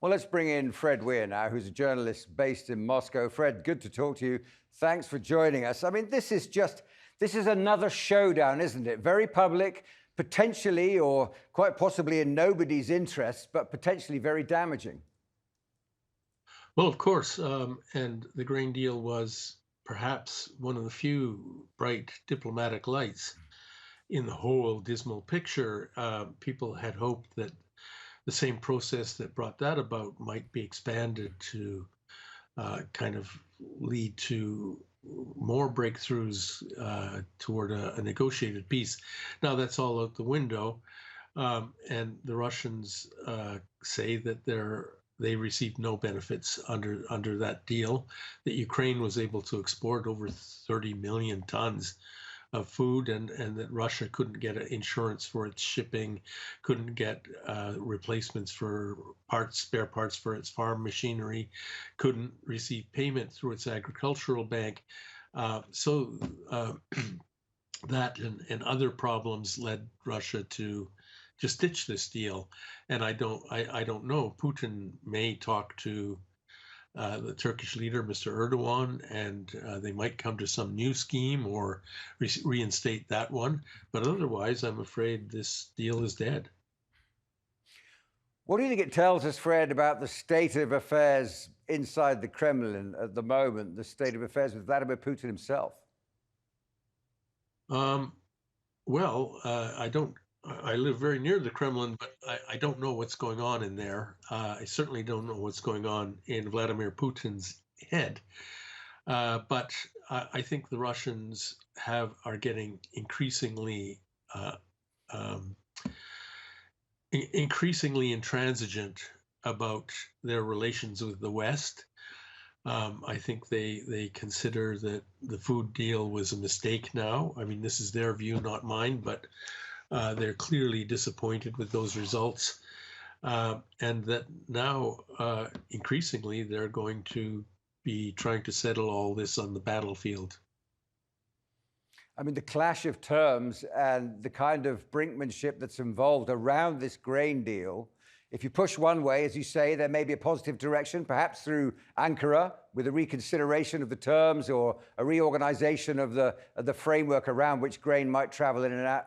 Well, let's bring in Fred Weir now, who's a journalist based in Moscow. Fred, good to talk to you. Thanks for joining us. I mean, this is another showdown, isn't it? Very public, potentially or quite possibly in nobody's interest, but potentially very damaging. Well, of course, and the grain deal was perhaps one of the few bright diplomatic lights in the whole dismal picture. People had hoped that the same process that brought that about might be expanded to kind of lead to more breakthroughs toward a negotiated peace. Now that's all out the window, and the Russians say that they received no benefits under that deal. That Ukraine was able to export over 30 million tons of food, and that Russia couldn't get insurance for its shipping, couldn't get replacements for spare parts for its farm machinery, couldn't receive payment through its agricultural bank. So that and other problems led Russia to just ditch this deal. And I don't know. Putin may talk to the Turkish leader, Mr. Erdogan, and they might come to some new scheme or reinstate that one. But otherwise, I'm afraid this deal is dead. What do you think it tells us, Fred, about the state of affairs inside the Kremlin at the moment, the state of affairs with Vladimir Putin himself? Well, I live very near the Kremlin, but I don't know what's going on in there. I certainly don't know what's going on in Vladimir Putin's head. But I think the Russians are getting um, increasingly intransigent about their relations with the West. I think they consider that the food deal was a mistake now. I mean, this is their view, not mine, but they're clearly disappointed with those results. And that now, increasingly, they're going to be trying to settle all this on the battlefield. I mean, the clash of terms and the kind of brinkmanship that's involved around this grain deal. If you push one way, as you say, there may be a positive direction, perhaps through Ankara, with a reconsideration of the terms or a reorganization of the framework around which grain might travel in and out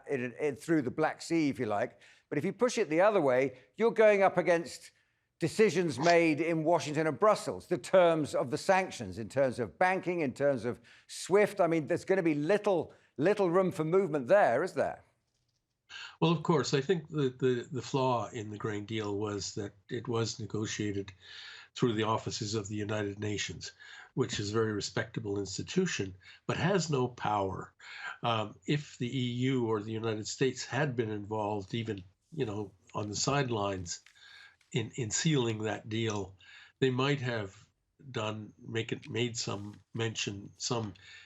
through the Black Sea, if you like. But if you push it the other way, you're going up against decisions made in Washington and Brussels, the terms of the sanctions, in terms of banking, in terms of SWIFT. I mean, there's going to be little room for movement there, is there? Well, of course, I think the flaw in the grain deal was that it was negotiated through the offices of the United Nations, which is a very respectable institution, but has no power. If the EU or the United States had been involved, even on the sidelines in sealing that deal, they might have made some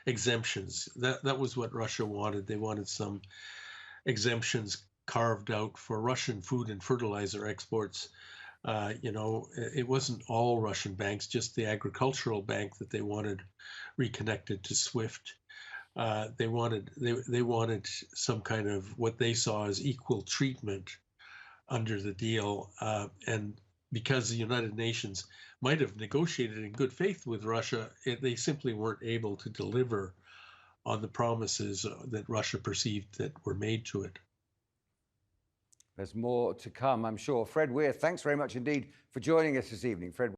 exemptions. That was what Russia wanted. They wanted some exemptions carved out for Russian food and fertilizer exports. It wasn't all Russian banks, just the agricultural bank that they wanted reconnected to SWIFT. They wanted some kind of what they saw as equal treatment under the deal, and because the United Nations might have negotiated in good faith with Russia, they simply weren't able to deliver on the promises that Russia perceived that were made to it. There's more to come, I'm sure. Fred Weir, thanks very much indeed for joining us this evening. Fred